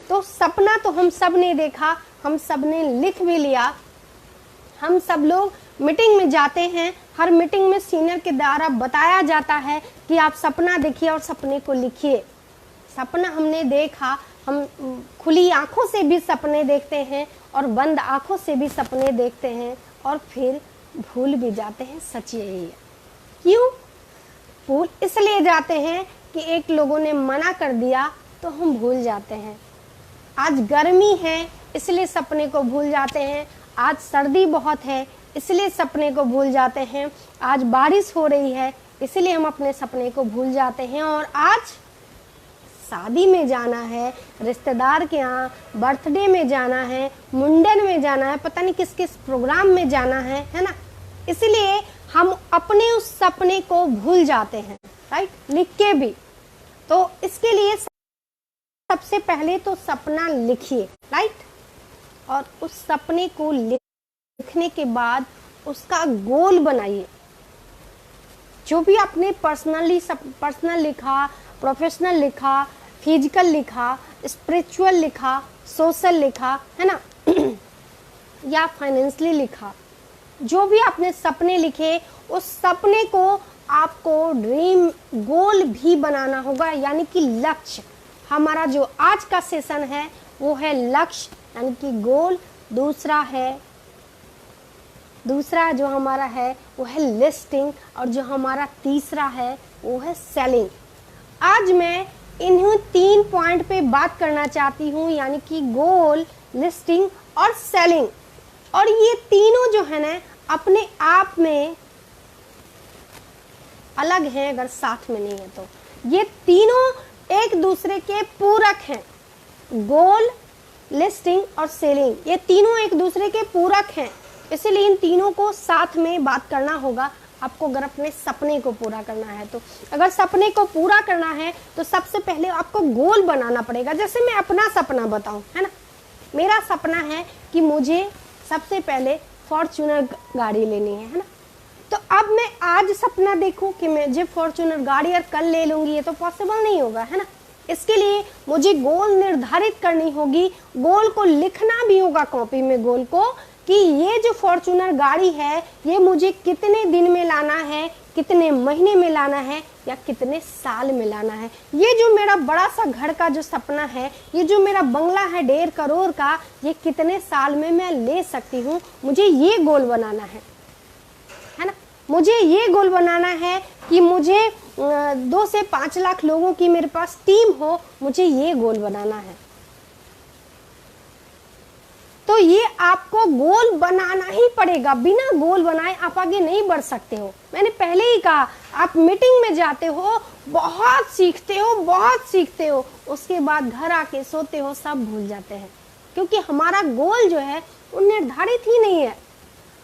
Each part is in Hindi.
तो सपना तो हम सब ने देखा, हम सब ने लिख भी लिया। हम सब लोग मीटिंग में जाते हैं, हर मीटिंग में सीनियर के द्वारा बताया जाता है कि आप सपना देखिए और सपने को लिखिए। सपना हमने देखा, हम खुली आंखों से भी सपने देखते हैं और बंद आंखों से भी सपने देखते हैं और फिर भूल भी जाते हैं। सच यही है। क्यों भूल इसलिए जाते हैं कि एक लोगों ने मना कर दिया तो हम भूल जाते हैं। आज गर्मी है इसलिए सपने को भूल जाते हैं, आज सर्दी बहुत है इसलिए सपने को भूल जाते हैं, आज बारिश हो रही है इसलिए हम अपने सपने को भूल जाते हैं, और आज शादी में जाना है, रिश्तेदार के यहाँ बर्थडे में जाना है, मुंडन में जाना है, पता नहीं किस किस प्रोग्राम में जाना है ना, इसलिए हम अपने उस सपने को भूल जाते हैं, राइट, लिख के भी। तो इसके लिए सबसे पहले तो सपना लिखिए, राइट, और उस सपने को लिखने के बाद उसका गोल बनाइए। जो भी आपने पर्सनल लिखा, प्रोफेशनल लिखा, फिजिकल लिखा, स्पिरिचुअल लिखा, सोशल लिखा, है ना या फाइनेंशियली लिखा, जो भी आपने सपने लिखे उस सपने को आपको ड्रीम गोल भी बनाना होगा, यानी कि लक्ष्य। हमारा जो आज का सेशन है वो है लक्ष्य यानी कि गोल। दूसरा जो हमारा है वो है लिस्टिंग, और जो हमारा तीसरा है वो है सेलिंग। आज मैं इन्हीं 3 पॉइंट पे बात करना चाहती हूँ, यानी कि गोल, लिस्टिंग और सेलिंग। और ये तीनों जो है ना अपने आप में अलग हैं, अगर साथ में नहीं है तो। ये तीनों एक दूसरे के पूरक हैं। गोल, लिस्टिंग और सेलिंग, ये तीनों एक दूसरे के पूरक हैं, इसीलिए इन तीनों को साथ में बात करना होगा आपको अगर अपने सपने को पूरा करना है तो। अगर सपने को पूरा करना है तो सबसे पहले आपको गोल बनाना पड़ेगा। जैसे मैं अपना सपना बताऊं, है ना, मेरा सपना है कि मुझे सबसे पहले फॉर्च्यूनर गाड़ी लेनी है ना। तो अब मैं आज सपना देखूं कि मुझे फॉर्च्यूनर गाड़ी और कल ले लूंगी, ये तो पॉसिबल नहीं होगा, है ना। इसके लिए मुझे गोल निर्धारित करनी होगी, गोल को लिखना भी होगा कॉपी में, गोल को कि ये जो फॉर्च्यूनर गाड़ी है ये मुझे कितने दिन में लाना है, कितने महीने में लाना है या कितने साल में लाना है। ये जो मेरा बड़ा सा घर का जो सपना है, ये जो मेरा बंगला है 1.5 करोड़ का, ये कितने साल में मैं ले सकती हूँ, मुझे ये गोल बनाना है ना। मुझे ये गोल बनाना है कि मुझे 2 से 5 लाख लोगों की मेरे पास टीम हो, मुझे ये गोल बनाना है। तो ये आपको गोल बनाना ही पड़ेगा, बिना गोल बनाए आप आगे नहीं बढ़ सकते हो। मैंने पहले ही कहा, आप मीटिंग में जाते हो, बहुत सीखते हो, उसके बाद घर आके सोते हो, सब भूल जाते हैं, क्योंकि हमारा गोल जो है वो निर्धारित ही नहीं है।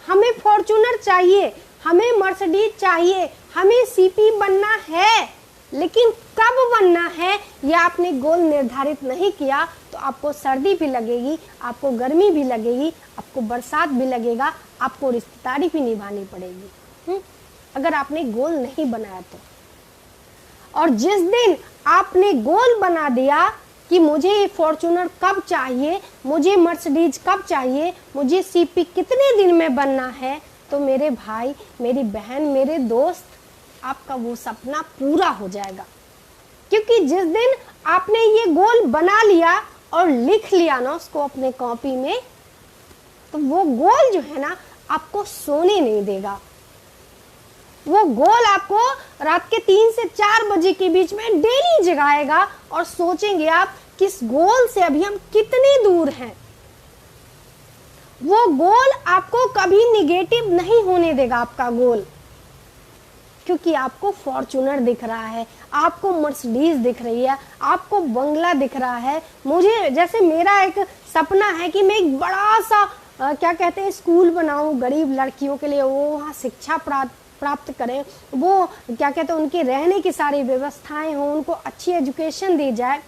हमें फॉर्च्यूनर चाहिए, हमें मर्सिडीज चाहिए, हमें सीपी बनना है, लेकिन कब बनना है यह आपने गोल निर्धारित नहीं किया तो आपको सर्दी भी लगेगी, आपको गर्मी भी लगेगी, आपको बरसात भी लगेगा, आपको रिश्तेदारी भी निभानी पड़ेगी अगर आपने गोल नहीं बनाया तो। और जिस दिन आपने गोल बना दिया कि मुझे फॉर्च्यूनर कब चाहिए, मुझे मर्सिडीज कब चाहिए, मुझे सीपी कितने दिन में बनना है, तो मेरे भाई, मेरी बहन, मेरे दोस्त, आपका वो सपना पूरा हो जाएगा। क्योंकि जिस दिन आपने ये गोल बना लिया और लिख लिया ना उसको अपने कॉपी में, तो वो गोल जो है ना आपको सोने नहीं देगा। वो गोल आपको रात के 3 से 4 बजे के बीच में डेली जगाएगा और सोचेंगे आप किस गोल से अभी हम कितनी दूर हैं। वो गोल आपको कभी निगेटिव नहीं होने देगा, आपका गोल, क्योंकि आपको फॉर्च्यूनर दिख रहा है, आपको मर्सिडीज दिख रही है, आपको बंगला दिख रहा है। मुझे जैसे मेरा एक सपना है कि मैं एक बड़ा सा क्या कहते हैं स्कूल बनाऊं गरीब लड़कियों के लिए, वो वहाँ शिक्षा प्राप्त करें, वो क्या कहते हैं उनके रहने की सारी व्यवस्थाएं हों, उनको अच्छी एजुकेशन दी जाए।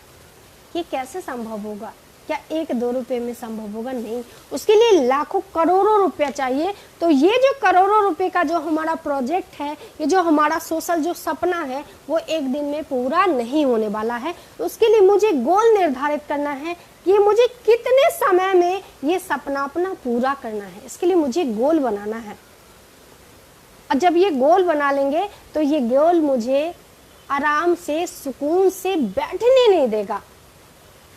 ये कैसे संभव होगा? क्या 1-2 रुपए में संभव होगा? नहीं, उसके लिए लाखों करोड़ों रुपया चाहिए। तो ये जो करोड़ों रुपए का जो हमारा प्रोजेक्ट है, ये जो हमारा सोशल जो सपना है, वो एक दिन में पूरा नहीं होने वाला है। उसके लिए मुझे गोल निर्धारित करना है कि मुझे कितने समय में ये सपना अपना पूरा करना है, इसके लिए मुझे गोल बनाना है। और जब ये गोल बना लेंगे तो ये गोल मुझे आराम से सुकून से बैठने नहीं देगा,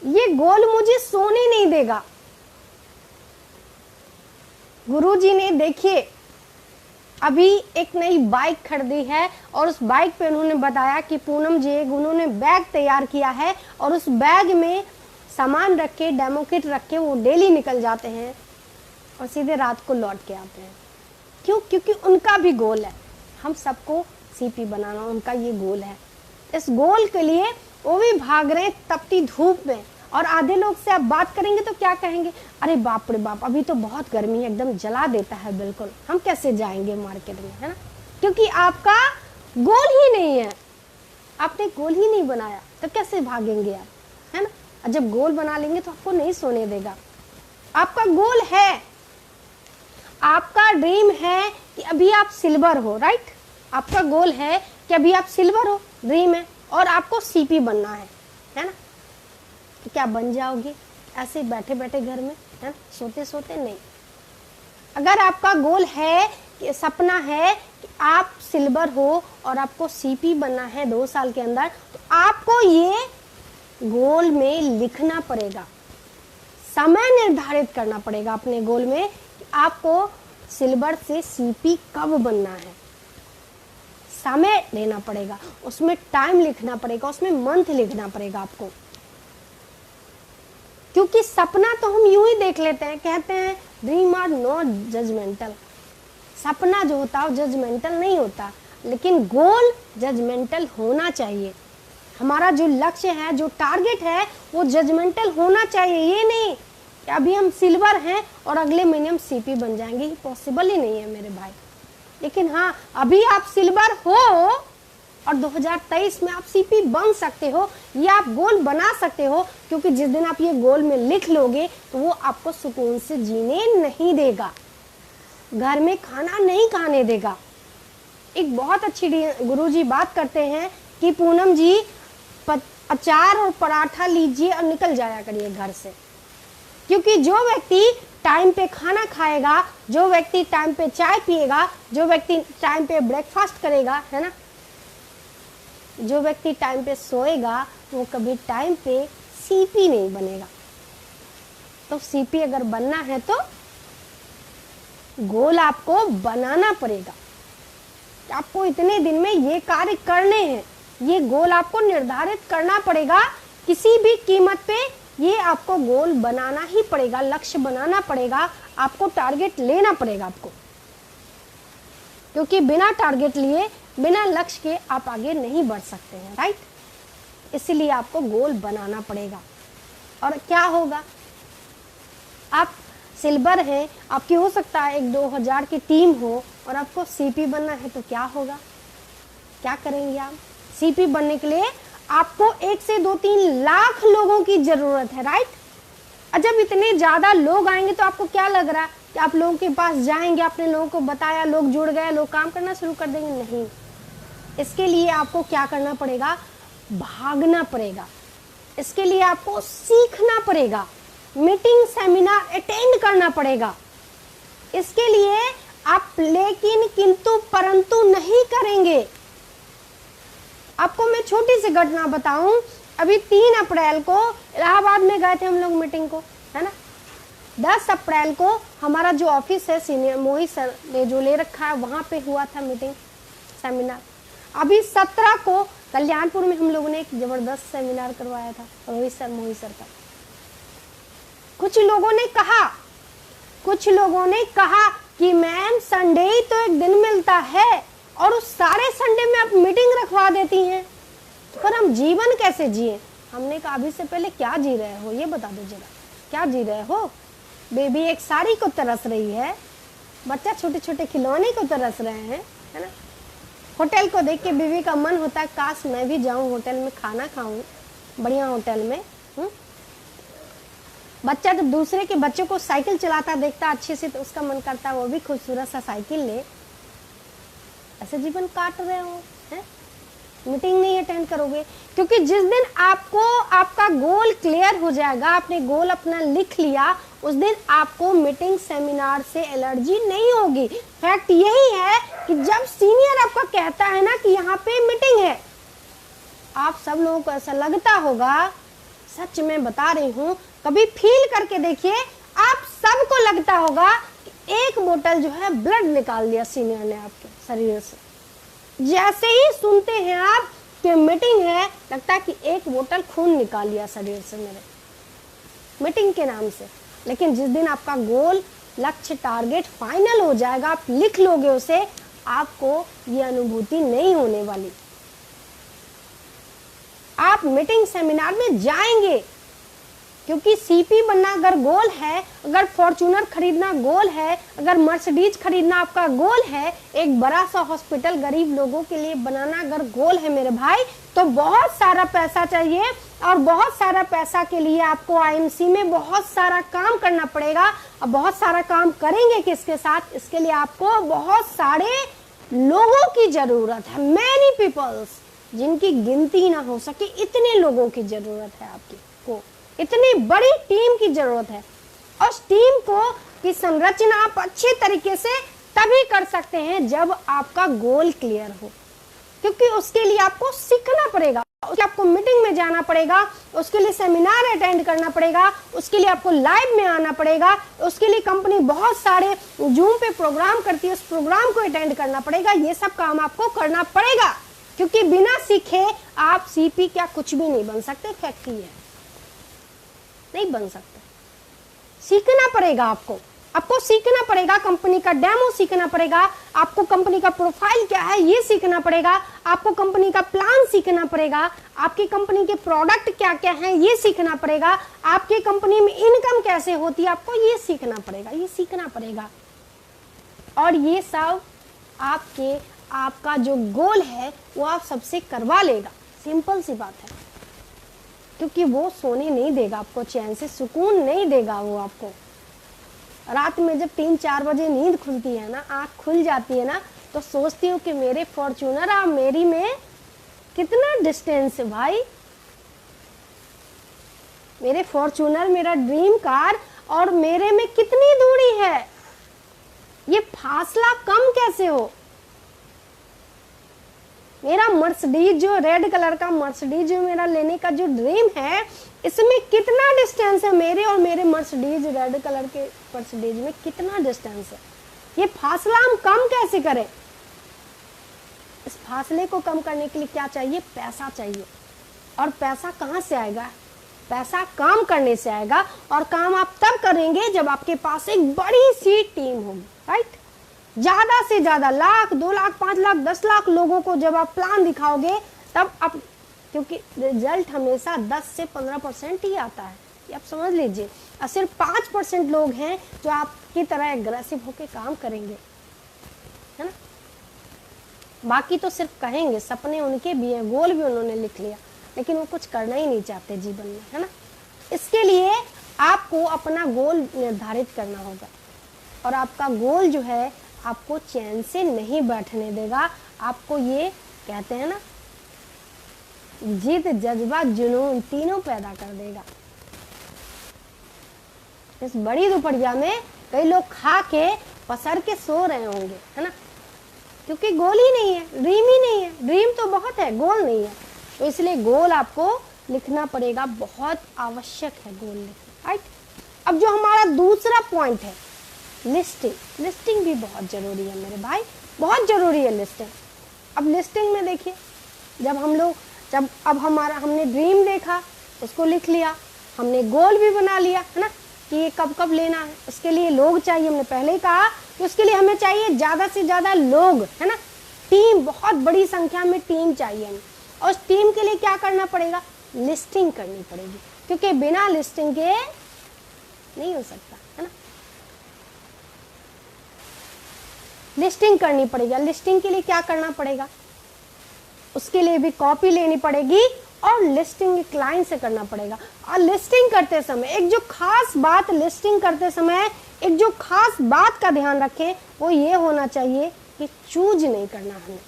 ये गोल मुझे सोने नहीं देगा। गुरुजी ने देखिए अभी एक नई बाइक खरीदी है और उस बाइक पे उन्होंने बताया कि पूनम जी उन्होंने बैग तैयार किया है और उस बैग में सामान रख के, डेमो किट रख के वो डेली निकल जाते हैं और सीधे रात को लौट के आते हैं। क्यों? क्योंकि उनका भी गोल है, हम सबको सीपी बनाना, उनका ये गोल है। इस गोल के लिए वो भी भाग रहे हैं तपती धूप में। और आधे लोग से आप बात करेंगे तो क्या कहेंगे, अरे बाप रे बाप अभी तो बहुत गर्मी है, एकदम जला देता है बिल्कुल, हम कैसे जाएंगे मार्केट में, है ना। क्योंकि आपका गोल ही नहीं है, आपने गोल ही नहीं बनाया तो कैसे भागेंगे आप, है ना। और जब गोल बना लेंगे तो आपको नहीं सोने देगा। आपका गोल है, आपका ड्रीम है कि अभी आप सिल्वर हो, राइट। आपका गोल है कि अभी आप सिल्वर हो, ड्रीम है, और आपको सीपी बनना है ना। तो क्या बन जाओगे ऐसे बैठे बैठे घर में, है ना, सोते सोते नहीं। अगर आपका गोल है कि सपना है कि आप सिल्वर हो और आपको सीपी बनना है 2 साल के अंदर, तो आपको ये गोल में लिखना पड़ेगा, समय निर्धारित करना पड़ेगा अपने गोल में कि आपको सिल्वर से सीपी कब बनना है। समय लेना पड़ेगा, उसमें टाइम लिखना पड़ेगा, उसमें मंथ लिखना पड़ेगा आपको। क्योंकि सपना तो हम यूं ही देख लेते हैं, कहते हैं ड्रीम आर नॉट जजमेंटल। सपना जो होता है वो जजमेंटल नहीं होता, लेकिन गोल जजमेंटल होना चाहिए। हमारा जो लक्ष्य है, जो टारगेट है, वो जजमेंटल होना चाहिए। ये नहीं कि अभी हम सिल्वर हैं और अगले महीने हम सीपी बन जाएंगे, ये पॉसिबल ही नहीं है मेरे भाई। लेकिन हाँ, अभी आप सिल्वर हो और 2023 में आप सीपी बन सकते हो, ये आप गोल बना सकते हो। क्योंकि जिस दिन आप ये गोल में लिख लोगे तो वो आपको सुकून से जीने नहीं देगा, घर में खाना नहीं खाने देगा। एक बहुत अच्छी गुरुजी बात करते हैं कि पूनम जी अचार और पराठा लीजिए और निकल जाया करिए घर से। क्योंकि जो व्यक्ति टाइम पे खाना खाएगा, जो व्यक्ति टाइम पे चाय पिएगा, जो व्यक्ति टाइम पे ब्रेकफास्ट करेगा, है ना, जो व्यक्ति टाइम पे सोएगा, वो कभी टाइम पे सीपी नहीं बनेगा। तो सीपी अगर बनना है तो गोल आपको बनाना पड़ेगा। आपको इतने दिन में ये कार्य करने हैं, ये गोल आपको निर्धारित करना पड़ेगा। किसी भी कीमत पे ये आपको गोल बनाना ही पड़ेगा, लक्ष्य बनाना पड़ेगा, आपको टारगेट लेना पड़ेगा आपको। क्योंकि बिना टारगेट लिए, बिना लक्ष्य के आप आगे नहीं बढ़ सकते हैं, राइट। इसलिए आपको गोल बनाना पड़ेगा। और क्या होगा, आप सिल्वर हैं, आपकी हो सकता है 1-2 हज़ार की टीम हो और आपको सीपी बनना है, तो क्या होगा, क्या करेंगे आप। सीपी बनने के लिए आपको 1 से 2-3 लाख लोगों की जरूरत है, राइट। और जब इतने ज्यादा लोग आएंगे तो आपको क्या लग रहा है कि आप लोगों के पास जाएंगे, आपने लोगों को बताया, लोग जुड़ गए, लोग काम करना शुरू कर देंगे, नहीं। इसके लिए आपको क्या करना पड़ेगा, भागना पड़ेगा। इसके लिए आपको सीखना पड़ेगा, मीटिंग सेमिनार अटेंड करना पड़ेगा। इसके लिए आप लेकिन किंतु परंतु नहीं करेंगे। आपको मैं छोटी सी घटना बताऊं, अभी 3 अप्रैल को इलाहाबाद में गए थे हम लोग मीटिंग को, है ना। 10 अप्रैल को हमारा जो ऑफिस है सीनियर मोहित सर ने जो ले रखा है, वहां पे हुआ था मीटिंग सेमिनार। अभी 17 को कल्याणपुर में हम लोगों ने एक जबरदस्त सेमिनार करवाया था मोहित सर का। कुछ लोगों ने कहा कि मैम संडे ही तो एक दिन मिलता है और उस सारे संडे में आप मीटिंग रखवा देती हैं, पर हम जीवन कैसे जिए। हमने कहा अभी से पहले क्या जी रहे हो ये बता दो जरा, क्या जी रहे हो। बेबी एक साड़ी को तरस रही है, बच्चा छोटे छोटे खिलौने को तरस रहे हैं, है ना। होटल को देख के बीवी का मन होता है काश मैं भी जाऊं होटल में खाना खाऊं, बढ़िया होटल में। बच्चा जब दूसरे के बच्चों को साइकिल चलाता देखता अच्छे से, तो उसका मन करता वो भी खूबसूरत सा साइकिल ले। ऐसे जीवन काट रहे हो, है? मीटिंग नहीं अटेंड करोगे। क्योंकि जिस दिन आपको आपका गोल क्लियर हो जाएगा, आपने गोल अपना लिख लिया, उस दिन आपको मीटिंग सेमिनार से एलर्जी नहीं होगी। फैक्ट यही है कि जब सीनियर आपका कहता है ना कि यहाँ पे मीटिंग है, आप सब लोगों को ऐसा लगता होगा, सच में बता रही हूँ, कभी फील करके देखिए, आप सबको लगता होगा कि एक बोतल जो है ब्लड निकाल दिया सीनियर ने आपके शरीर से। जैसे ही सुनते हैं आप कि मीटिंग है, लगता है कि एक बोतल खून निकाल लिया शरीर से मेरे, मीटिंग के नाम से। लेकिन जिस दिन आपका गोल, लक्ष्य, टारगेट फाइनल हो जाएगा, आप लिख लोगे उसे, आपको ये अनुभूति नहीं होने वाली। आप मीटिंग सेमिनार में जाएंगे क्योंकि सीपी बनना अगर गोल है, अगर फॉर्च्यूनर खरीदना गोल है, अगर मर्सिडीज खरीदना आपका गोल है, एक बड़ा सा हॉस्पिटल गरीब लोगों के लिए बनाना अगर गोल है मेरे भाई, तो बहुत सारा पैसा चाहिए। और बहुत सारा पैसा के लिए आपको आईएमसी में बहुत सारा काम करना पड़ेगा। और बहुत सारा काम करेंगे किसके साथ? इसके लिए आपको बहुत सारे लोगों की जरूरत है, मैनी पीपल्स, जिनकी गिनती ना हो सके, इतने लोगों की जरूरत है आपको, इतनी बड़ी टीम की जरूरत है। और उस टीम को की संरचना आप अच्छे तरीके से तभी कर सकते हैं जब आपका गोल क्लियर हो। क्योंकि उसके लिए आपको सीखना पड़ेगा, उसके आपको मीटिंग में जाना पड़ेगा, उसके लिए सेमिनार अटेंड करना पड़ेगा, उसके लिए आपको लाइव में आना पड़ेगा, उसके लिए कंपनी बहुत सारे जूम पे प्रोग्राम करती है, उस प्रोग्राम को अटेंड करना पड़ेगा। ये सब काम आपको करना पड़ेगा, क्योंकि बिना सीखे आप सीपी क्या कुछ भी नहीं बन सकते। फैक्ट ही है, नहीं बन सकते। सीखना पड़ेगा आपको सीखना पड़ेगा, कंपनी का डेमो सीखना पड़ेगा, आपको कंपनी का प्रोफाइल क्या है ये सीखना पड़ेगा, आपको कंपनी का प्लान सीखना पड़ेगा, आपकी कंपनी के प्रोडक्ट क्या क्या हैं ये सीखना पड़ेगा, आपकी कंपनी में इनकम कैसे होती है आपको ये सीखना पड़ेगा, ये सीखना पड़ेगा। और ये सब आपका जो गोल है वो आप सबसे करवा लेगा। सिंपल सी बात है, क्योंकि वो सोने नहीं देगा आपको, चैन से सुकून नहीं देगा वो आपको। रात में जब 3-4 बजे नींद खुलती है ना, आंख खुल जाती है ना, तो सोचती हूँ कि मेरे फॉर्च्यूनर और मेरी में कितना डिस्टेंस है भाई। मेरे फॉर्च्यूनर, मेरा ड्रीम कार और मेरे में कितनी दूरी है, ये फासला कम कैसे हो। मेरा मर्सिडीज जो रेड कलर का मर्सिडीज जो मेरा लेने का जो ड्रीम है, इसमें कितना डिस्टेंस है मेरे और मेरे मर्सिडीज रेड कलर के मर्सिडीज में कितना डिस्टेंस है। ये फासला हम कम कैसे करें? इस फासले को कम करने के लिए क्या चाहिए? पैसा चाहिए। और पैसा कहाँ से आएगा? पैसा काम करने से आएगा। और काम आप तब करेंगे जब आपके पास एक बड़ी सी टीम होगी, राइट। ज्यादा से ज्यादा 1,00,000, 2,00,000, 5,00,000, 10,00,000 लोगों को जब आप प्लान दिखाओगे तब आप, क्योंकि रिजल्ट हमेशा 10 से 15% ही आता है, ये आप समझ लीजिए। और सिर्फ 5% लोग हैं जो आपकी तरह एग्रेसिव होके काम करेंगे, है ना। बाकी तो सिर्फ कहेंगे, सपने उनके भी हैं, गोल भी उन्होंने लिख लिया, लेकिन वो कुछ करना ही नहीं चाहते जीवन में, है ना। इसके लिए आपको अपना गोल निर्धारित करना होगा। और आपका गोल जो है आपको चैन से नहीं बैठने देगा। आपको ये कहते हैं ना, जिद, जज्बा, जुनून तीनों पैदा कर देगा। इस बड़ी दोपहरिया में कई लोग खा के पसर के सो रहे होंगे, है ना, क्योंकि गोल ही नहीं है, ड्रीम ही नहीं है। ड्रीम तो बहुत है, गोल नहीं है। तो इसलिए गोल आपको लिखना पड़ेगा, बहुत आवश्यक है गोल लिखना, राइट। अब जो हमारा दूसरा पॉइंट है, लिस्टिंग। लिस्टिंग भी बहुत जरूरी है मेरे भाई, बहुत जरूरी है लिस्टिंग। अब लिस्टिंग में देखिए, जब हमने ड्रीम देखा, उसको लिख लिया, हमने गोल भी बना लिया, है ना, कि ये कब कब लेना है। उसके लिए लोग चाहिए, हमने पहले ही कहा कि उसके लिए हमें चाहिए ज्यादा से ज्यादा लोग, है ना, टीम, बहुत बड़ी संख्या में टीम चाहिए हमें। और उस टीम के लिए क्या करना पड़ेगा? लिस्टिंग करनी पड़ेगी, क्योंकि बिना लिस्टिंग के नहीं हो सकता, है ना। लिस्टिंग करनी पड़ेगी। लिस्टिंग के लिए क्या करना पड़ेगा? उसके लिए भी कॉपी लेनी पड़ेगी और लिस्टिंग क्लाइंट से करना पड़ेगा। और लिस्टिंग करते समय एक जो खास बात, लिस्टिंग करते समय एक जो खास बात का ध्यान रखें, वो ये होना चाहिए कि चूज नहीं करना हमें।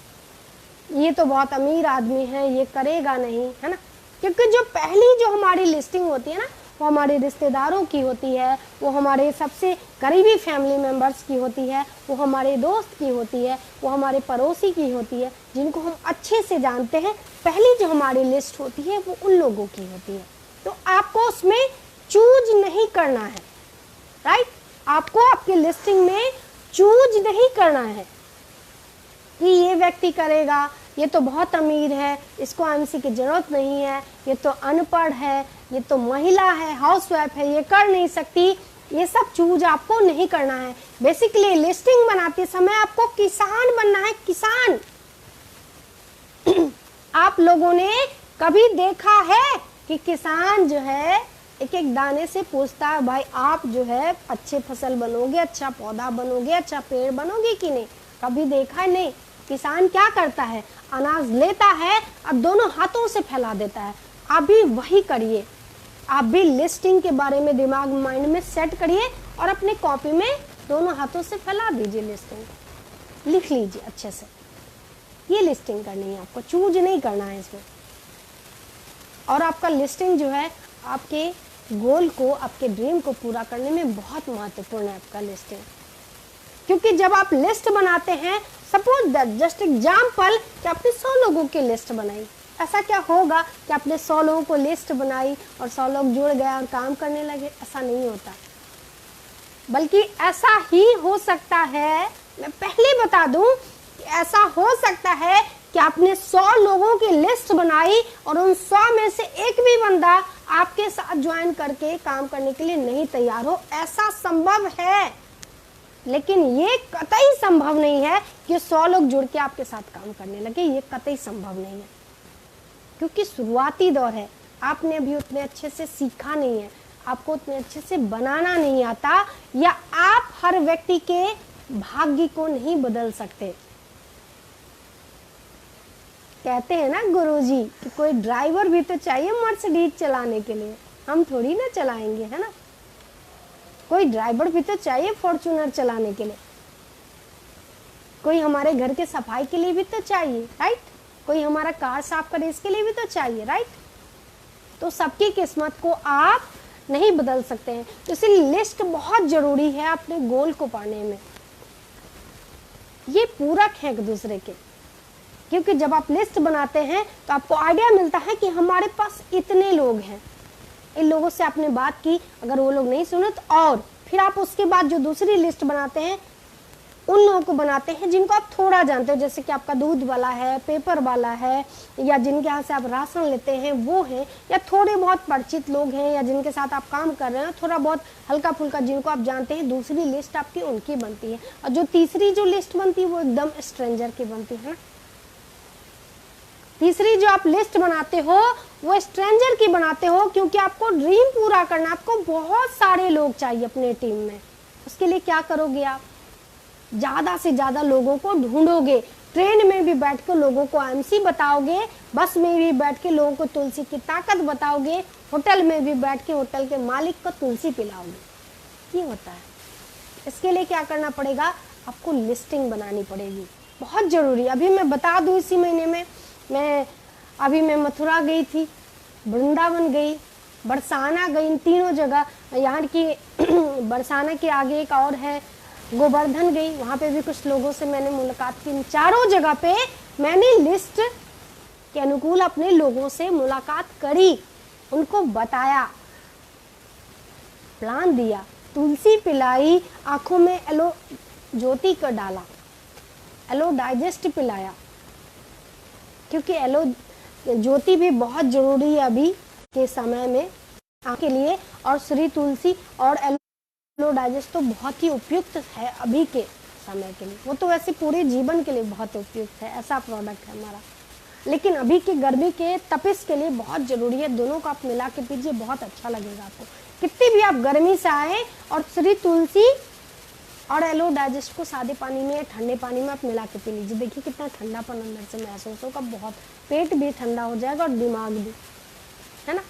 ये तो बहुत अमीर आदमी है, ये करेगा नहीं, है ना। क्योंकि जो पहली जो हमारी लिस्टिंग होती है ना, वो हमारे रिश्तेदारों की होती है, वो हमारे सबसे करीबी फैमिली मेम्बर्स की होती है, वो हमारे दोस्त की होती है, वो हमारे पड़ोसी की होती है, जिनको हम अच्छे से जानते हैं। पहली जो हमारी लिस्ट होती है वो उन लोगों की होती है। तो आपको उसमें चूज नहीं करना है, राइट। आपको आपकी लिस्टिंग में चूज नहीं करना है कि ये व्यक्ति करेगा, ये तो बहुत अमीर है, इसको एमसी की जरूरत नहीं है, ये तो अनपढ़ है, ये तो महिला है, हाउसवाइफ है, ये कर नहीं सकती। ये सब चूज आपको नहीं करना है। बेसिकली लिस्टिंग बनाते समय आपको किसान बनना है, किसान। आप लोगों ने कभी देखा है कि किसान जो है एक एक दाने से पूछता है, भाई आप जो है अच्छे फसल बनोगे, अच्छा पौधा बनोगे, अच्छा पेड़ बनोगे कि नहीं? कभी देखा है? नहीं। किसान क्या करता है? अनाज लेता है और दोनों हाथों से फैला देता है। आप भी वही करिए। आप भी लिस्टिंग के बारे में दिमाग माइंड में सेट करिए और अपने कॉपी में दोनों हाथों से फैला दीजिए। लिस्टिंग लिख लीजिए अच्छे से। ये लिस्टिंग करनी है आपको, चूज नहीं करना है इसमें। और आपका लिस्टिंग जो है आपके गोल को, आपके ड्रीम को पूरा करने में बहुत महत्वपूर्ण है आपका लिस्टिंग। क्योंकि जब आप लिस्ट बनाते हैं, सपोज दैट जस्ट एग्जाम्पल कि आपने 100 लोगों की लिस्ट बनाई, ऐसा क्या होगा कि आपने 100 लोगों को लिस्ट बनाई और 100 लोग जुड़ गए और काम करने लगे? ऐसा नहीं होता। बल्कि ऐसा ही हो सकता है, मैं पहले बता दूं कि ऐसा हो सकता है कि आपने 100 लोगों की लिस्ट बनाई और उन 100 में से एक भी बंदा आपके साथ ज्वाइन करके काम करने के लिए नहीं तैयार हो। ऐसा संभव है, लेकिन ये कतई संभव नहीं है कि 100 लोग जुड़ के आपके साथ काम करने लगे। ये कतई संभव नहीं है, क्योंकि शुरुआती दौर है। आपने अभी उतने अच्छे से सीखा नहीं है, आपको उतने अच्छे से बनाना नहीं आता, या आप हर व्यक्ति के भाग्य को नहीं बदल सकते। कहते हैं ना गुरुजी कि कोई ड्राइवर भी तो चाहिए मर्सिडीज चलाने के लिए, हम थोड़ी ना चलाएंगे, है ना। कोई ड्राइवर भी तो चाहिए फॉर्च्यूनर चलाने के लिए, कोई हमारे घर के सफाई के लिए भी तो चाहिए, राइट। कोई हमारा कार साफ करे इसके लिए भी तो चाहिए, राइट। तो सबकी किस्मत को आप नहीं बदल सकते हैं। तो इसलिए लिस्ट बहुत जरूरी है अपने गोल को पाने में। ये पूरक है एक दूसरे के, क्योंकि जब आप लिस्ट बनाते हैं तो आपको आइडिया मिलता है कि हमारे पास इतने लोग हैं, इन लोगों से आपने बात की, अगर वो लोग नहीं सुने तो, और फिर आप उसके बाद जो दूसरी लिस्ट बनाते हैं उन लोगों को बनाते हैं जिनको आप थोड़ा जानते हो, जैसे कि आपका दूध वाला है, पेपर वाला है, या जिनके यहाँ से आप राशन लेते हैं वो हैं, या थोड़े बहुत परिचित लोग हैं, या जिनके साथ आप काम कर रहे हैं, थोड़ा बहुत हल्का फुल्का जिनको आप जानते हैं। दूसरी लिस्ट आपकी उनकी बनती है, और जो तीसरी जो लिस्ट बनती है वो एकदम स्ट्रेंजर की बनती है। तीसरी जो आप लिस्ट बनाते हो वो स्ट्रेंजर की बनाते हो, क्योंकि आपको ड्रीम पूरा करना, आपको बहुत सारे लोग चाहिए अपने टीम में। उसके लिए क्या करोगे? आप ज्यादा से ज्यादा लोगों को ढूंढोगे, ट्रेन में भी बैठ के लोगों को एमसी बताओगे, बस में भी बैठ के लोगों को तुलसी की ताकत बताओगे, होटल में भी बैठ के होटल के मालिक को तुलसी पिलाओगे। ये होता है। इसके लिए क्या करना पड़ेगा? आपको लिस्टिंग बनानी पड़ेगी, बहुत जरूरी। अभी मैं बता दूं, इसी महीने में मैं मथुरा गई थी, वृंदावन गई, बरसाना गई, इन तीनों जगह। यहाँ की बरसाना के आगे एक और है गोवर्धन गई, वहाँ पे भी कुछ लोगों से मैंने मुलाकात की। चारों जगह पे मैंने लिस्ट के अनुकूल अपने लोगों से मुलाकात करी, उनको बताया, प्लान दिया, तुलसी पिलाई, आंखों में एलो ज्योति कर डाला, एलो डाइजेस्ट पिलाया, क्योंकि एलो ज्योति भी बहुत जरूरी है अभी के समय में आँख के लिए, और श्री तुलसी और एलो डाइजेस्ट तो बहुत ही उपयुक्त है अभी के समय के लिए। वो तो वैसे पूरे जीवन के लिए बहुत उपयुक्त है, ऐसा प्रोडक्ट है हमारा, लेकिन अभी के गर्मी के तपिश के लिए बहुत जरूरी है। दोनों को आप मिला के पीजिए, बहुत अच्छा लगेगा आपको। कितनी भी आप गर्मी से आए, और श्री तुलसी और एलो डाइजेस्ट को सादे पानी में, ठंडे पानी में आप मिला के पी लीजिए। देखिए कितना ठंडापन अंदर से महसूस होगा, बहुत पेट भी ठंडा हो जाएगा और दिमाग भी, है ना।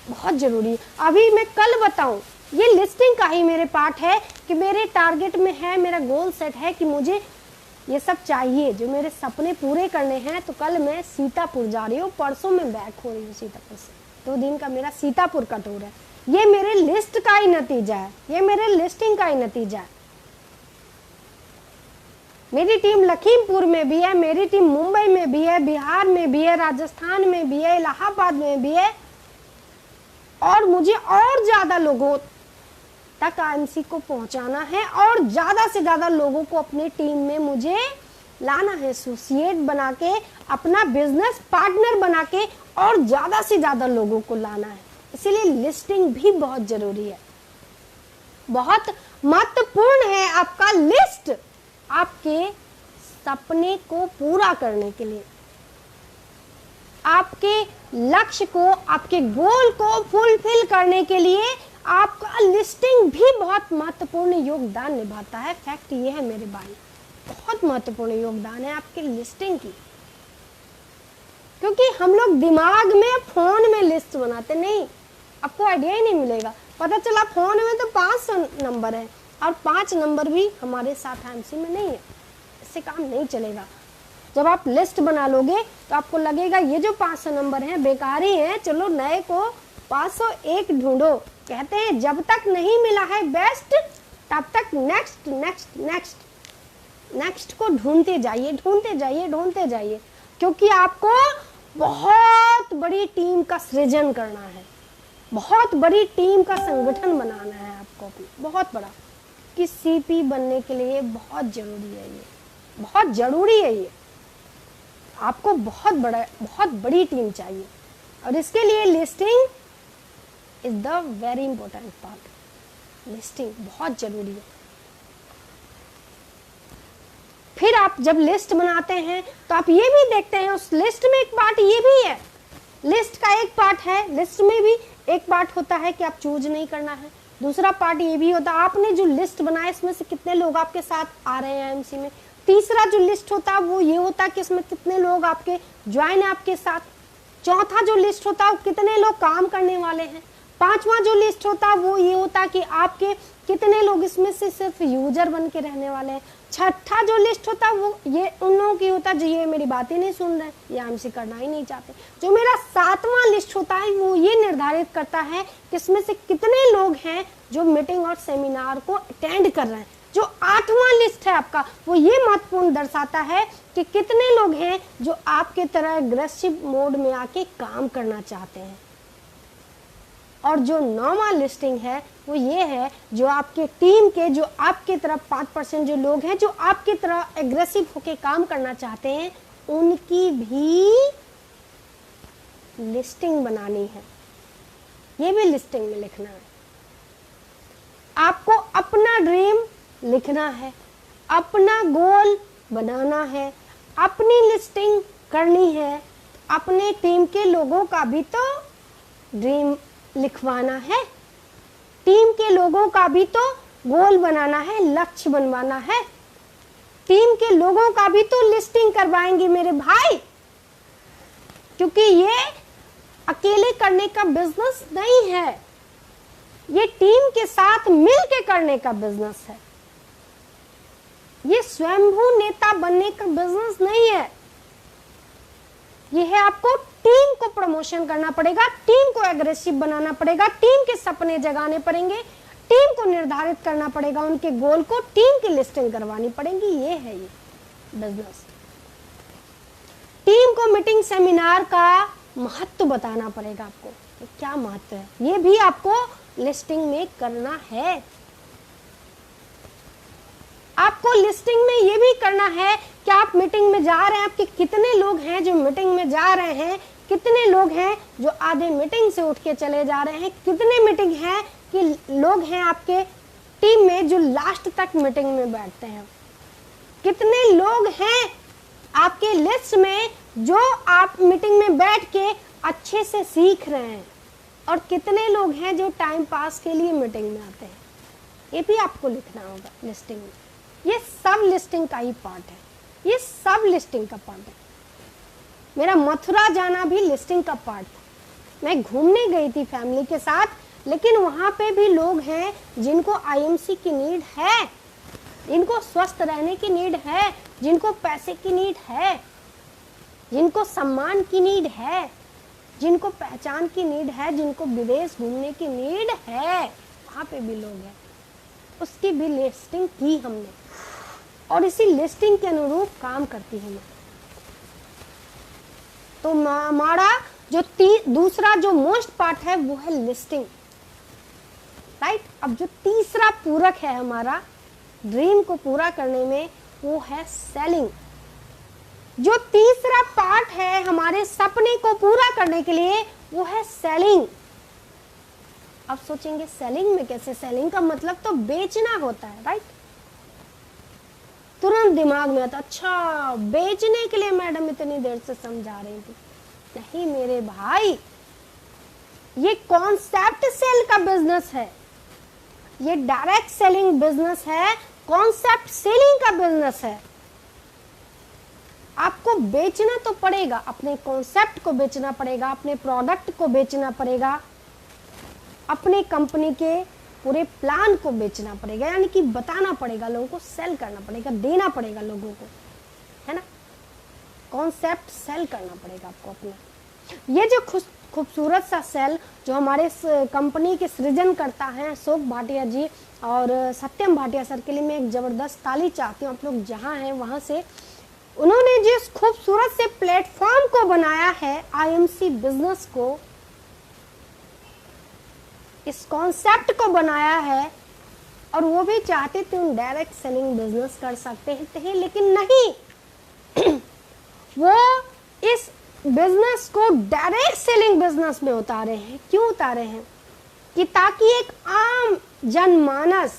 बहुत जरूरी है। अभी मैं कल बताऊं, ये लिस्टिंग का ही मेरे पार्ट है कि मेरे टारगेट में है, मेरा गोल सेट है कि मुझे ये सब चाहिए जो मेरे सपने पूरे करने हैं। तो कल मैं सीतापुर जा रही हूँ, परसों मैं बैक हो रही हूँ सीतापुर से। 2 दिन का मेरा सीतापुर का टूर है। ये मेरे लिस्ट का ही नतीजा है, ये मेरे लिस्टिंग का ही नतीजा है। मेरी टीम लखीमपुर में भी है, मेरी टीम मुंबई में भी है, बिहार में भी है, राजस्थान में भी है, इलाहाबाद में भी है, और मुझे और ज्यादा लोगों तक आईएमसी को पहुंचाना है और ज्यादा से ज्यादा लोगों को अपनी टीम में मुझे लाना है, एसोसिएट बना के, अपना बिजनेस पार्टनर बना के और ज्यादा से ज्यादा लोगों को लाना है। इसीलिए लिस्टिंग भी बहुत जरूरी है, बहुत महत्वपूर्ण है आपका लिस्ट आपके सपने को पूरा करने के लिए, आपके लक्ष्य को, आपके गोल को फुलफिल करने के लिए आपका लिस्टिंग भी बहुत महत्वपूर्ण योगदान निभाता है। फैक्ट ये है मेरे भाई, बहुत महत्वपूर्ण योगदान है आपके लिस्टिंग की, क्योंकि हम लोग दिमाग में फोन में लिस्ट बनाते नहीं, आपको आइडिया ही नहीं मिलेगा। पता चला फोन में तो 500 नंबर है और 5 नंबर भी हमारे साथ आईएमसी में नहीं है, इससे काम नहीं चलेगा। जब आप लिस्ट बना लोगे तो आपको लगेगा ये जो 500 नंबर हैं बेकार ही हैं, चलो नए को 501 ढूंढो। कहते हैं जब तक नहीं मिला है बेस्ट तब तक नेक्स्ट नेक्स्ट नेक्स्ट नेक्स्ट को ढूंढते जाइए, ढूंढते जाइए, ढूंढते जाइए, क्योंकि आपको बहुत बड़ी टीम का सृजन करना है, बहुत बड़ी टीम का संगठन बनाना है आपको अपनी, बहुत बड़ा। कि सीपी बनने के लिए बहुत जरूरी है, ये बहुत जरूरी है, ये आपको बहुत बड़ी टीम चाहिए और इसके लिए listing is the very important part. Listing बहुत जरूरी है। फिर आप जब लिस्ट बनाते हैं तो आप ये भी देखते हैं उस लिस्ट में एक पार्ट ये भी है, लिस्ट का एक पार्ट है, लिस्ट में भी एक पार्ट होता है कि आप चूज नहीं करना है। दूसरा पार्ट ये भी होता है आपने जो लिस्ट बनाया इसमें से कितने लोग आपके साथ आ रहे हैं आईएमसी में। तीसरा जो लिस्ट होता है वो ये होता है कि इसमें कितने लोग आपके ज्वाइन है आपके साथ। चौथा जो लिस्ट होता है कितने लोग काम करने वाले हैं। पांचवा जो लिस्ट होता है वो ये होता है कि आपके कितने लोग इसमें से सिर्फ यूजर बन के रहने वाले हैं। छठा जो लिस्ट होता है वो ये उन लोगों की होता है जो ये मेरी बातें नहीं सुन रहे, ये आईएमसी करना ही नहीं चाहते। जो मेरा 7वां लिस्ट होता है वो ये निर्धारित करता है कि इसमें से कितने लोग हैं जो मीटिंग और सेमिनार को अटेंड कर रहे हैं। जो 8वां लिस्ट है आपका वो ये महत्वपूर्ण दर्शाता है कि कितने लोग हैं जो आपके तरह एग्रेसिव मोड में आके काम करना चाहते हैं। और जो 9वां लिस्टिंग है वो ये है जो आपके टीम के, जो आपके तरफ 5% जो लोग हैं जो आपकी तरह एग्रेसिव होके काम करना चाहते हैं, उनकी भी लिस्टिंग बनानी है। ये भी लिस्टिंग में लिखना है। आपको अपना ड्रीम लिखना है, अपना गोल बनाना है, अपनी लिस्टिंग करनी है, अपने टीम के लोगों का भी तो ड्रीम लिखवाना है, टीम के लोगों का भी तो गोल बनाना है, लक्ष्य बनवाना है। टीम के लोगों का भी तो लिस्टिंग करवाएंगे मेरे भाई, क्योंकि ये अकेले करने का बिजनेस नहीं है, ये टीम के साथ मिलके करने का बिजनेस है। ये स्वयंभू नेता बनने का बिजनेस नहीं है। ये है आपको टीम को प्रमोशन करना पड़ेगा, टीम को एग्रेसिव बनाना पड़ेगा, टीम के सपने जगाने पड़ेंगे, टीम को निर्धारित करना पड़ेगा, उनके गोल को, टीम की लिस्टिंग करवानी पड़ेगी। ये है ये बिजनेस। टीम को मीटिंग सेमिनार का महत्व बताना पड़ेगा आपको, क्या महत्व है ये भी आपको लिस्टिंग में करना है। आपको लिस्टिंग में ये भी करना है कि आप मीटिंग में जा रहे हैं, आपके कितने लोग हैं जो मीटिंग में जा रहे हैं, कितने लोग हैं जो आधे मीटिंग से उठ के चले जा रहे हैं, कितने मीटिंग हैं कि लोग हैं आपके टीम में जो लास्ट तक मीटिंग में बैठते हैं, कितने लोग हैं आपके लिस्ट में जो आप मीटिंग में बैठ के अच्छे से सीख रहे हैं, और कितने लोग हैं जो टाइम पास के लिए मीटिंग में आते हैं। ये भी आपको लिखना होगा लिस्टिंग में। ये सब लिस्टिंग का ही पार्ट है, ये सब लिस्टिंग का पार्ट है। मेरा मथुरा जाना भी लिस्टिंग का पार्ट था। मैं घूमने गई थी फैमिली के साथ, लेकिन वहां पे भी लोग हैं जिनको आईएमसी की नीड है, जिनको स्वस्थ रहने की नीड है, जिनको पैसे की नीड है, जिनको सम्मान की नीड है, जिनको पहचान की नीड है, जिनको विदेश घूमने की नीड है, वहां पे भी लोग हैं। उसकी भी लिस्टिंग की हमने और इसी लिस्टिंग के अनुरूप काम करती है। तो हमारा जो दूसरा जो मोस्ट पार्ट है वो है लिस्टिंग, राइट। अब जो तीसरा पूरक है हमारा ड्रीम को पूरा करने में वो है सेलिंग। जो तीसरा पार्ट है हमारे सपने को पूरा करने के लिए वो है सेलिंग। अब सोचेंगे सेलिंग में कैसे? सेलिंग का मतलब तो बेचना होता है, राइट। तुरंत दिमाग में आता, अच्छा बेचने के लिए मैडम इतनी देर से समझा रही थी। नहीं मेरे भाई, ये कॉन्सेप्ट सेल का बिजनेस है, ये डायरेक्ट सेलिंग बिजनेस है, कॉन्सेप्ट सेलिंग का बिजनेस है। आपको बेचना तो पड़ेगा, अपने कॉन्सेप्ट को बेचना पड़ेगा, अपने प्रोडक्ट को बेचना पड़ेगा, अपने कंपनी के पूरे प्लान को बेचना पड़ेगा, यानी कि बताना पड़ेगा लोगों को, सेल करना पड़ेगा, देना पड़ेगा लोगों को, है ना। कॉन्सेप्ट सेल करना पड़ेगा आपको अपना। ये जो खूबसूरत सा सेल जो हमारे कंपनी के सृजन करता है अशोक भाटिया जी और सत्यम भाटिया सर के लिए मैं एक जबरदस्त ताली चाहती हूँ। आप लोग जहाँ हैं वहाँ से, उन्होंने जिस खूबसूरत से प्लेटफॉर्म को बनाया है आईएमसी बिजनेस को, इस कॉन्सेप्ट को बनाया है, और वो भी चाहते थे उन डायरेक्ट सेलिंग बिजनेस कर सकते हैं, लेकिन नहीं वो इस बिजनेस को डायरेक्ट सेलिंग बिजनेस में उतारे हैं। क्यों उतारे हैं? कि ताकि एक आम जनमानस,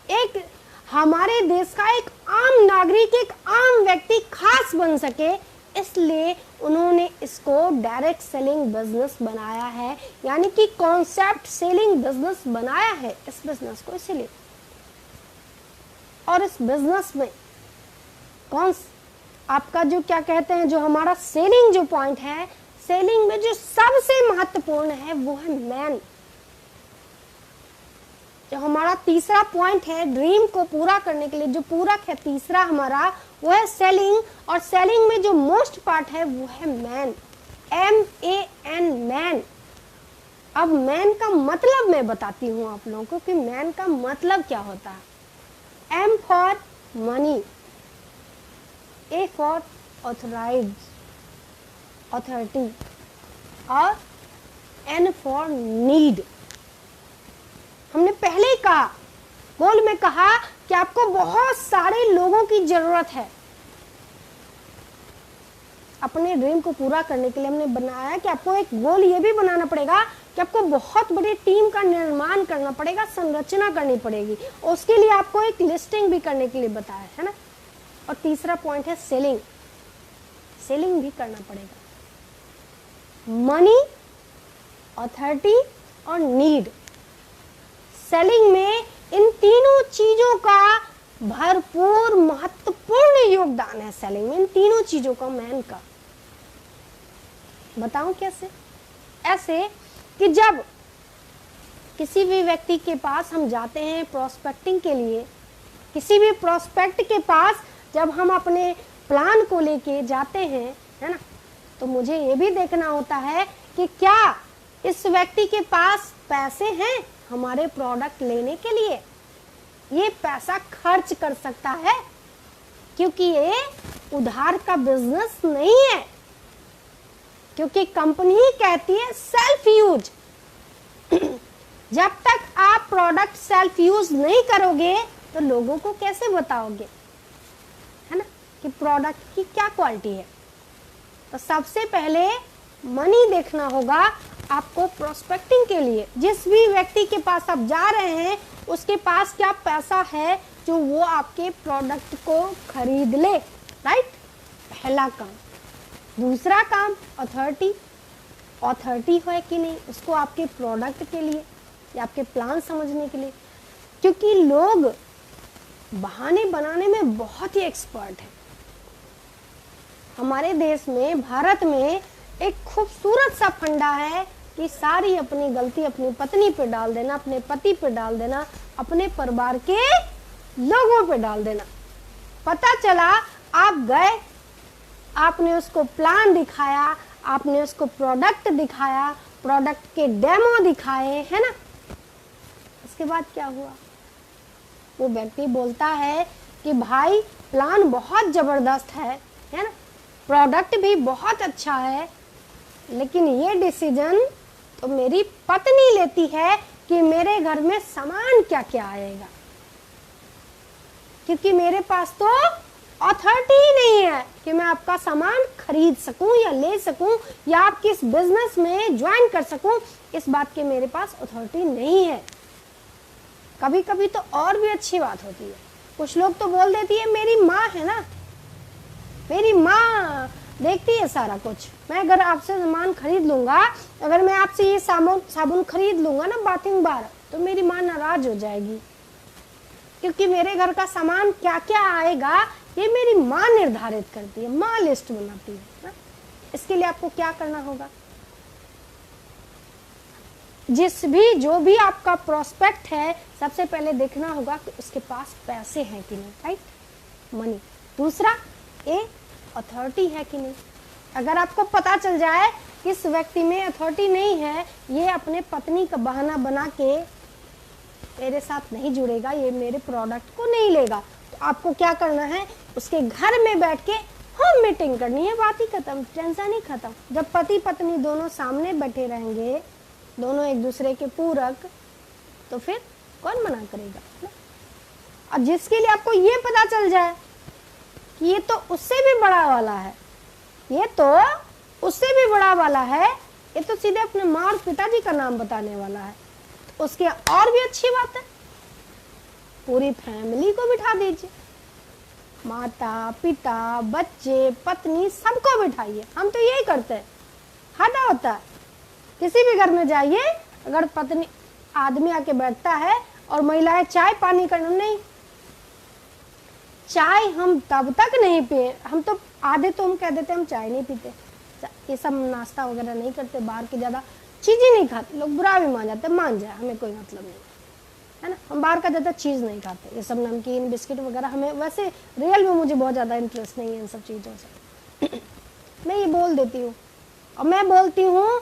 एक हमारे देश का एक आम नागरिक, एक आम व्यक्ति खास बन सके, इसलिए उन्होंने इसको डायरेक्ट सेलिंग बिजनेस बनाया है, यानी कि कॉन्सेप्ट सेलिंग बिजनेस बनाया है इस बिजनेस को इसीलिए। और इस बिजनेस में आपका जो क्या कहते हैं, जो हमारा सेलिंग जो पॉइंट है, सेलिंग में जो सबसे महत्वपूर्ण है वो है मैन। जो हमारा तीसरा पॉइंट है ड्रीम को पूरा करने के लिए, जो पूरक है तीसरा हमारा, वो है सेलिंग। और सेलिंग में जो मोस्ट पार्ट है वो है मैन, MAN, मैन। अब मैन का मतलब मैं बताती हूँ आप लोगों को कि मैन का मतलब क्या होता है। M for money, A for authorize, authority, और N फॉर नीड। हमने पहले ही कहा, गोल में कहा कि आपको बहुत सारे लोगों की जरूरत है। अपने ड्रीम को पूरा करने के लिए हमने बनाया कि आपको एक गोल ये भी बनाना पड़ेगा कि आपको बहुत बड़ी टीम का निर्माण करना पड़ेगा, संरचना करनी पड़ेगी, उसके लिए आपको एक लिस्टिंग भी करने के लिए बताया है ना। और तीसरा पॉइंट है सेलिंग, सेलिंग भी करना पड़ेगा। मनी, अथॉरिटी और नीड। सेलिंग में इन तीनों चीजों का भरपूर महत्वपूर्ण योगदान है। सेलिंग में इन तीनों चीजों का, मैन का। बताऊं कैसे? ऐसे कि जब किसी भी व्यक्ति के पास हम जाते हैं प्रोस्पेक्टिंग के लिए, किसी भी प्रोस्पेक्ट के पास जब हम अपने प्लान को लेके जाते हैं, है ना, तो मुझे ये भी देखना होता है कि क्या इस व्यक्ति के पास पैसे हैं हमारे प्रोडक्ट लेने के लिए, ये पैसा खर्च कर सकता है, क्योंकि ये उधार का बिजनेस नहीं है, क्योंकि कंपनी कहती है सेल्फ यूज। जब तक आप प्रोडक्ट सेल्फ यूज नहीं करोगे तो लोगों को कैसे बताओगे, है ना, कि प्रोडक्ट की क्या क्वालिटी है। तो सबसे पहले मनी देखना होगा आपको प्रोस्पेक्टिंग के लिए। जिस भी व्यक्ति के पास आप जा रहे हैं उसके पास क्या पैसा है जो वो आपके प्रोडक्ट को खरीद ले, राइट। पहला काम। दूसरा काम अथॉरिटी, अथॉरिटी है कि नहीं उसको आपके प्रोडक्ट के लिए या आपके प्लान समझने के लिए, क्योंकि लोग बहाने बनाने में बहुत ही एक्सपर्ट है। हमारे देश में, भारत में एक खूबसूरत सा फंडा है कि सारी अपनी गलती अपनी पत्नी पे डाल देना, अपने पति पे डाल देना, अपने परिवार के लोगों पे डाल देना। पता चला आप गए, आपने उसको प्लान दिखाया, आपने उसको प्रोडक्ट दिखाया, प्रोडक्ट के डेमो दिखाए, है ना। इसके बाद क्या हुआ, वो व्यक्ति बोलता है कि भाई प्लान बहुत जबरदस्त है ना, प्रोडक्ट भी बहुत अच्छा है, लेकिन ये डिसीजन तो मेरी पत्नी लेती है कि मेरे घर में सामान क्या क्या आएगा, क्योंकि मेरे पास तो अथॉरिटी ही नहीं है कि मैं आपका सामान खरीद सकूं या ले सकूं या आपके इस बिजनेस में ज्वाइन कर सकूं। इस बात की मेरे पास अथॉरिटी नहीं है। कभी कभी तो और भी अच्छी बात होती है, कुछ लोग तो बोल देती है मेरी माँ है ना, मेरी माँ देखती है सारा कुछ। मैं अगर आपसे सामान खरीद लूंगा, अगर मैं आपसे ये साबुन खरीद लूंगा ना बाथिंग बार, तो मेरी माँ नाराज हो जाएगी, क्योंकि मेरे घर का सामान क्या क्या आएगा ये मेरी माँ निर्धारित करती है, माँ लिस्ट बनाती है ना? इसके लिए आपको क्या करना होगा, जो भी आपका प्रोस्पेक्ट है, सबसे पहले देखना होगा कि उसके पास पैसे हैं कि नहीं, राइट, मनी। दूसरा, ए अथॉरिटी है कि नहीं। अगर आपको पता चल जाए कि इस व्यक्ति में अथॉरिटी नहीं है, ये अपने पत्नी का बहाना बना के मेरे साथ नहीं जुड़ेगा, ये मेरे प्रोडक्ट को नहीं लेगा, तो आपको क्या करना है, उसके घर में बैठ के होम मीटिंग करनी है, बात ही खत्म, टेंशन ही खत्म। जब पति पत्नी दोनों सामने बैठे रहेंगे, दोनों एक दूसरे के पूरक, तो फिर कौन मना करेगा ना? और जिसके लिए आपको ये पता चल जाए कि ये तो उससे भी बड़ा वाला है, ये तो उससे भी बड़ा वाला है, ये तो सीधे अपने माँ और पिताजी का नाम बताने वाला है, तो उसके और भी अच्छी बात है, पूरी फैमिली को बिठा दीजिए, माता पिता बच्चे पत्नी सबको बिठाइए। हम तो यही करते हैं, हटा होता है। किसी भी घर में जाइए, अगर पत्नी आदमी आके बैठता है और महिलाएं चाय पानी करना, नहीं, चाय हम तब तक नहीं पिए, हम तो आधे तो हम कह देते हम चाय नहीं पीते, ये सब नाश्ता वगैरह नहीं करते, बाहर की ज्यादा चीजें नहीं खाते, लोग बुरा भी मान जाते, मान जाए, हमें कोई मतलब नहीं है ना, हम बाहर का ज्यादा चीज नहीं खाते, ये सब नमकीन बिस्किट वगैरह, हमें वैसे रियल में मुझे बहुत ज्यादा इंटरेस्ट नहीं है इन सब चीजों से। मैं ये बोल देती हूँ, और मैं बोलती हूँ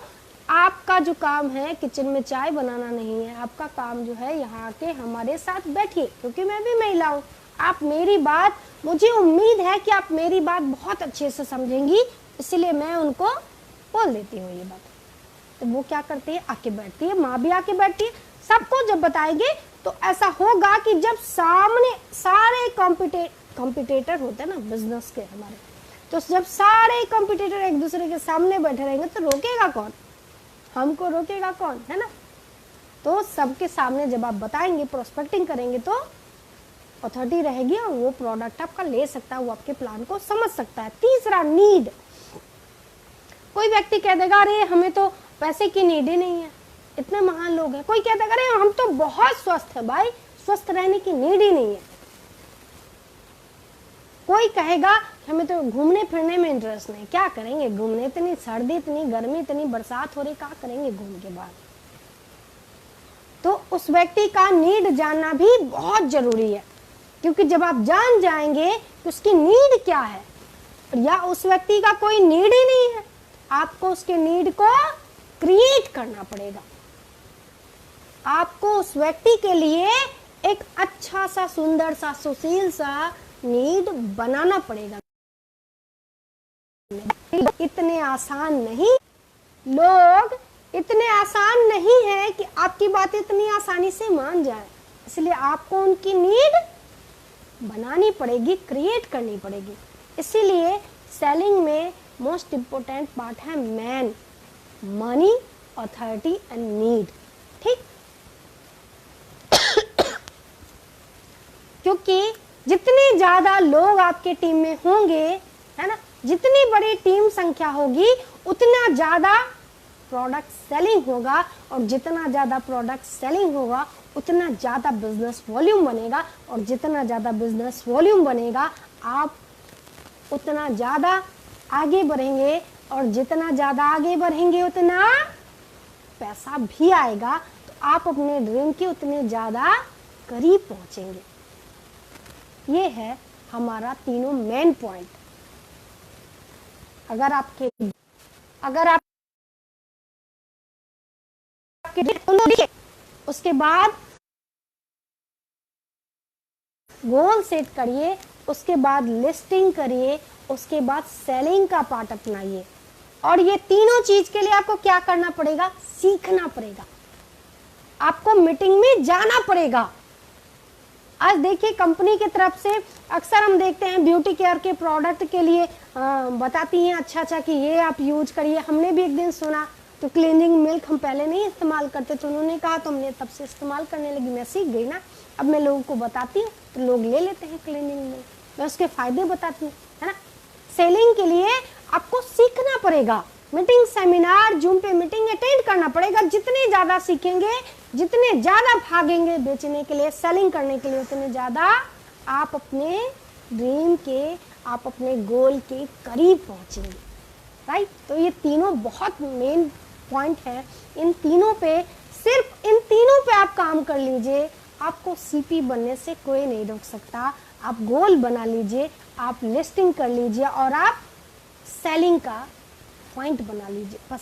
आपका जो काम है किचन में चाय बनाना नहीं है, आपका काम जो है यहाँ आके हमारे साथ बैठिए, क्योंकि मैं भी महिला हूँ, आप मेरी बात, मुझे उम्मीद है कि आप मेरी बात बहुत अच्छे से समझेंगी, इसलिए मैं उनको बोल देती हूँ ये बात। तो वो क्या करती है, आके बैठती है, माँ भी आके बैठती है, सबको जब बताएंगे तो ऐसा होगा कि जब सामने सारे कॉम्पिटिटर होते हैं ना बिजनेस के हमारे, तो जब सारे कॉम्पिटिटर एक दूसरे के सामने बैठे रहेंगे तो रोकेगा कौन, हमको रोकेगा कौन, है ना। तो सबके सामने जब आप बताएंगे, प्रोस्पेक्टिंग करेंगे, तो अथॉरिटी रहेगी और वो प्रोडक्ट आपका ले सकता है, वो आपके प्लान को समझ सकता है। तीसरा, नीड। कोई व्यक्ति कह देगा अरे हमें तो पैसे की नीड ही नहीं है, इतने महान लोग हैं। कोई कहता है अरे हम तो बहुत स्वस्थ है, भाई स्वस्थ रहने की नीड ही नहीं है। कोई कहेगा हमें तो घूमने फिरने में इंटरेस्ट नहीं, क्या करेंगे घूमने, इतनी सर्दी, इतनी गर्मी, इतनी बरसात हो रही, क्या करेंगे घूम के बाद। तो उस व्यक्ति का नीड जानना भी बहुत जरूरी है, क्योंकि जब आप जान जाएंगे कि उसकी नीड क्या है, या उस व्यक्ति का कोई नीड ही नहीं है, आपको उसके नीड को क्रिएट करना पड़ेगा। आपको उस व्यक्ति के लिए एक अच्छा सा, सुंदर सा, सुशील सा नीड बनाना पड़ेगा। इतने आसान नहीं, लोग इतने आसान नहीं है कि आपकी बात इतनी आसानी से मान जाए, इसलिए आपको उनकी नीड बनानी पड़ेगी, क्रिएट करनी पड़ेगी। इसीलिए सेलिंग में मोस्ट इम्पोर्टेंट पार्ट है man, money, authority and need, ठीक। क्योंकि जितने ज्यादा लोग आपके टीम में होंगे, है ना, जितनी बड़ी टीम संख्या होगी उतना ज्यादा प्रोडक्ट सेलिंग होगा, और जितना ज्यादा प्रोडक्ट सेलिंग होगा उतना ज्यादा बिजनेस वॉल्यूम बनेगा, और जितना ज्यादा बिजनेस वॉल्यूम बनेगा आप उतना ज्यादा आगे बढ़ेंगे, और जितना ज्यादा आगे बढ़ेंगे उतना पैसा भी आएगा, तो आप अपने ड्रीम के उतने ज्यादा करीब पहुंचेंगे। ये है हमारा तीनों मेन पॉइंट। अगर आपके उसके बाद गोल सेट करिए, उसके बाद लिस्टिंग करिए, उसके बाद सेलिंग का पार्ट अपनाइए। और ये तीनों चीज के लिए आपको क्या करना पड़ेगा? सीखना पड़ेगा, आपको मीटिंग में जाना पड़ेगा। आज देखिए कंपनी की तरफ से अक्सर हम देखते हैं ब्यूटी केयर के प्रोडक्ट के लिए बताती हैं अच्छा कि ये आप यूज करिए। हमने भी एक दिन सुना, तो क्लीनिंग मिल्क हम पहले नहीं इस्तेमाल करते, तो उन्होंने कहा तो हमने तब से इस्तेमाल करने लगी। मैं सीख गई ना, अब मैं लोगों को बताती हूँ तो लोग ले लेते हैं क्लीनिंग मिल्क, मैं उसके फायदे बताती हूँ, है ना। सेलिंग के लिए आपको सीखना पड़ेगा, मीटिंग, सेमिनार, जूम पे मीटिंग अटेंड करना पड़ेगा। जितने ज्यादा सीखेंगे, जितने ज्यादा भागेंगे बेचने के लिए, सेलिंग करने के लिए, उतने ज्यादा आप अपने ड्रीम के, आप अपने गोल के करीब पहुंचेंगे, राइट। तो ये तीनों बहुत मेन पॉइंट है। इन तीनों पे, सिर्फ इन तीनों पे आप काम कर लीजिए, आपको सीपी बनने से कोई नहीं रोक सकता। आप गोल बना लीजिए, आप लिस्टिंग कर लीजिए और आप सेलिंग का पॉइंट बना लीजिए। बस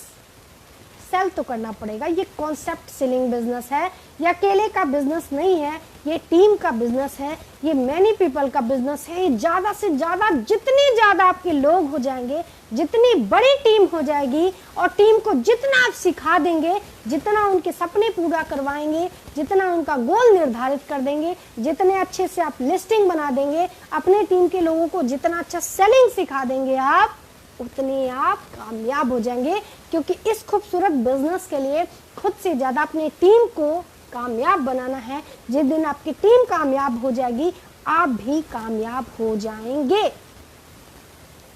सेल तो करना पड़ेगा। ये कॉन्सेप्ट सेलिंग बिजनेस है, ये अकेले का बिजनेस नहीं है, ये टीम का बिजनेस है, ये मैनी पीपल का बिजनेस है। ज्यादा से ज्यादा, जितने ज्यादा आपके लोग हो जाएंगे, जितनी बड़ी टीम हो जाएगी, और टीम को जितना आप सिखा देंगे, जितना उनके सपने पूरा करवाएंगे, जितना उनका गोल निर्धारित कर देंगे, जितने अच्छे से आप लिस्टिंग बना देंगे, अपने टीम के लोगों को जितना अच्छा सेलिंग सिखा देंगे आप, उतने आप कामयाब हो जाएंगे। क्योंकि इस खूबसूरत बिजनेस के लिए खुद से ज्यादा अपनी टीम को कामयाब बनाना है। जिस दिन आपकी टीम कामयाब हो जाएगी, आप भी कामयाब हो जाएंगे।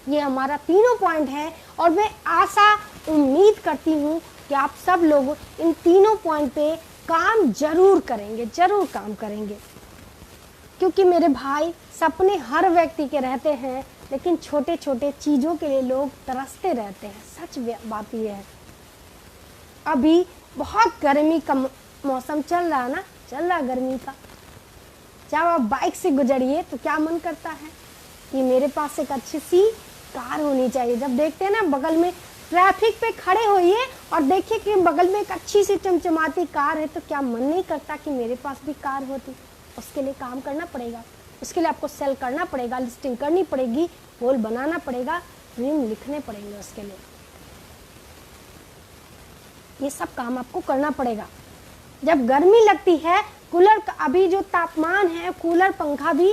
ये हमारा तीनों पॉइंट है, और मैं आशा उम्मीद करती हूँ कि आप सब लोग इन तीनों पॉइंट पे काम जरूर करेंगे, जरूर काम करेंगे। क्योंकि मेरे भाई, सपने हर व्यक्ति के रहते हैं, लेकिन छोटे छोटे चीजों के लिए लोग तरसते रहते हैं। सच बात ये है। अभी बहुत गर्मी का मौसम चल रहा है ना, चल रहा गर्मी का। जब आप बाइक से गुजरिए तो क्या मन करता है कि मेरे पास एक अच्छी सी कार होनी चाहिए। जब देखते हैं ना बगल में ट्रैफिक पे खड़े होइए और देखिए कि बगल में एक अच्छी सी चमचमाती कार है, तो क्या मन नहीं करता कि मेरे पास भी कार होती। उसके लिए काम करना पड़ेगा, उसके लिए आपको सेल करना पड़ेगा, लिस्टिंग करनी पड़ेगी, गोल बनाना पड़ेगा, ड्रीम लिखने पड़ेंगे। उसके लिए ये सब काम आपको करना पड़ेगा। जब गर्मी लगती है, कूलर का अभी जो तापमान है, कूलर पंखा भी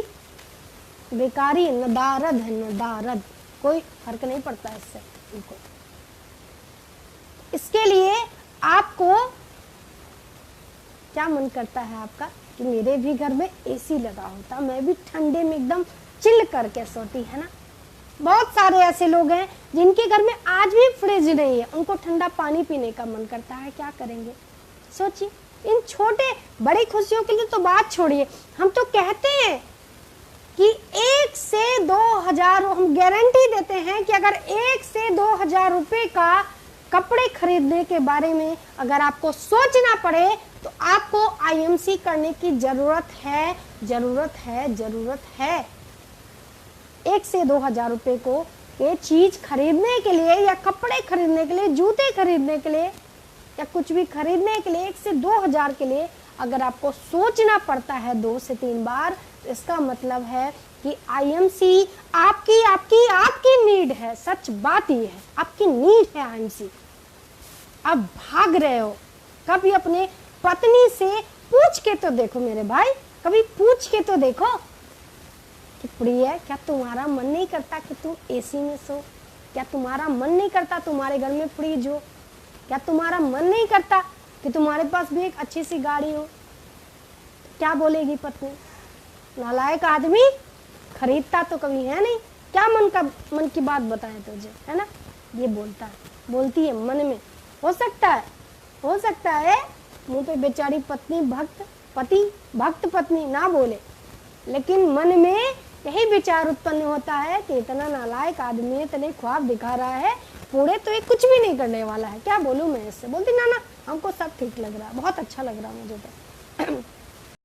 बेकारी, नदारद है, नदारद, कोई फर्क नहीं पड़ता इससे उनको। इसके लिए आपको क्या मन करता है आपका कि मेरे भी घर में एसी लगा होता, मैं भी ठंडे में एकदम चिल करके सोती, है ना। बहुत सारे ऐसे लोग हैं जिनके घर में आज भी फ्रिज नहीं है, उनको ठंडा पानी पीने का मन करता है। क्या करेंगे? सोचिए। इन छोटे बड़ी खुशियों के लिए तो बात छोड़िए, हम तो कहते हैं कि 1 से 2,000, हम गारंटी देते हैं कि अगर 1 से 2,000 रुपए का कपड़े खरीदने के बारे में अगर आपको सोचना पड़े, तो आपको आईएमसी करने की जरूरत है, जरूरत है, जरूरत है। 1 से 2,000 रुपए को ये चीज खरीदने के लिए, या कपड़े खरीदने के लिए, जूते खरीदने के लिए, या कुछ भी खरीदने के लिए 1 से 2,000 के लिए अगर आपको सोचना पड़ता है 2 से 3 बार, तो इसका मतलब है कि आईएमसी आपकी आपकी आपकी नीड है। सच बात ये है, आपकी नीड है आईएमसी। आप भाग रहे हो। कभी अपने पत्नी से पूछ के तो देखो मेरे भाई, कभी पूछ के तो देखो कि प्रिय, क्या तुम्हारा मन नहीं करता कि तुम एसी में सो? क्या तुम्हारा मन नहीं करता तुम्हारे घर में फ्रिज हो? क्या तुम्हारा मन नहीं करता कि तुम्हारे पास भी एक अच्छी सी गाड़ी हो? क्या बोलेगी पत्नी? नालायक आदमी, खरीदता तो कभी है नहीं, क्या मन की बात बताए तुझे, है ना। ये बोलता है, बोलती है मन में। हो सकता है मुंह पे बेचारी पत्नी भक्त पत्नी ना बोले, लेकिन मन में यही विचार उत्पन्न होता है कि इतना नालायक आदमी है, इतने ख्वाब दिखा रहा है, पूरे तो ये कुछ भी नहीं करने वाला है, क्या बोलूं मैं इससे। बोलती ना हमको सब ठीक लग रहा है, बहुत अच्छा लग रहा है मुझे तो।